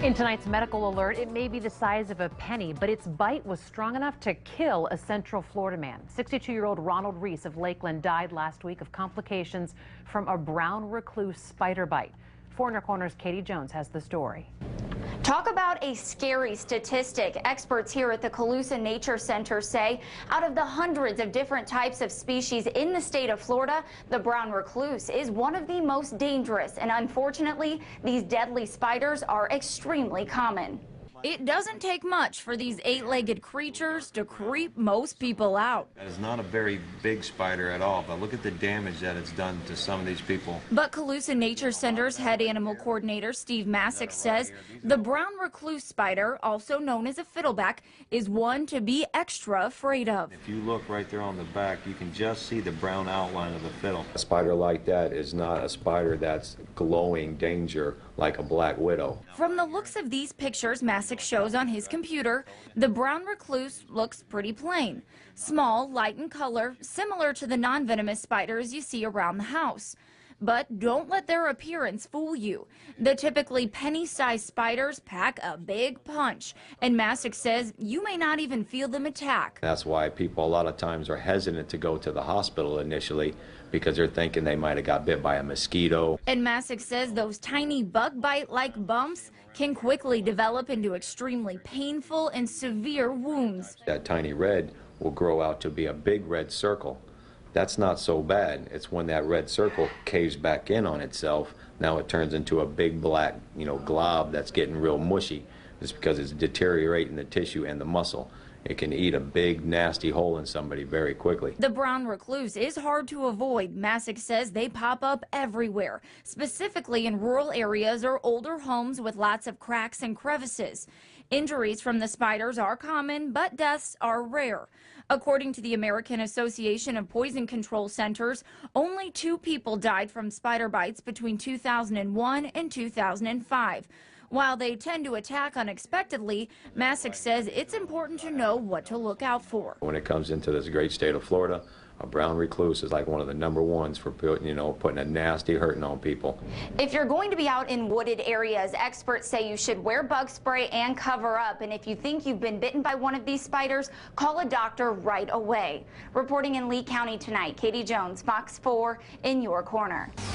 In tonight's medical alert, it may be the size of a penny, but its bite was strong enough to kill a Central Florida man. 62-year-old Ronald Reese of Lakeland died last week of complications from a brown recluse spider bite. 4 in Your Corner's Katie Jones has the story. Talk about a scary statistic. Experts here at the Calusa Nature Center say out of the hundreds of different types of species in the state of Florida, the brown recluse is one of the most dangerous, and unfortunately, these deadly spiders are extremely common. It doesn't take much for these 8-legged creatures to creep most people out. That is not a very big spider at all, but look at the damage that it's done to some of these people. But Calusa Nature Center's head animal coordinator Steve Masick says the brown recluse spider, also known as a fiddleback, is one to be extra afraid of. If you look right there on the back, you can just see the brown outline of the fiddle. A spider like that is not a spider that's glowing danger like a black widow. From the looks of these pictures Masick shows on his computer, the brown recluse looks pretty plain. Small, light in color, similar to the non-venomous spiders you see around the house. But don't let their appearance fool you. The typically penny-sized spiders pack a big punch, and Masick says you may not even feel them attack. That's why people a lot of times are hesitant to go to the hospital initially, because they're thinking they might have got bit by a mosquito. And Masick says those tiny bug bite-like bumps can quickly develop into extremely painful and severe wounds. That tiny red will grow out to be a big red circle. That's not so bad. It's when that red circle caves back in on itself. Now it turns into a big black, glob that's getting real mushy. It's because it's deteriorating the tissue and the muscle. It can eat a big, nasty hole in somebody very quickly. The brown recluse is hard to avoid. Masick says they pop up everywhere, specifically in rural areas or older homes with lots of cracks and crevices. Injuries from the spiders are common, but deaths are rare. According to the American Association of Poison Control Centers, only 2 people died from spider bites between 2001 and 2005. While they tend to attack unexpectedly, Masick says it's important to know what to look out for. When it comes into this great state of Florida, a brown recluse is like one of the #1s for putting a nasty hurting on people. If you're going to be out in wooded areas, experts say you should wear bug spray and cover up. And if you think you've been bitten by one of these spiders, call a doctor right away. Reporting in Lee County tonight, Katie Jones, Fox 4 in your corner.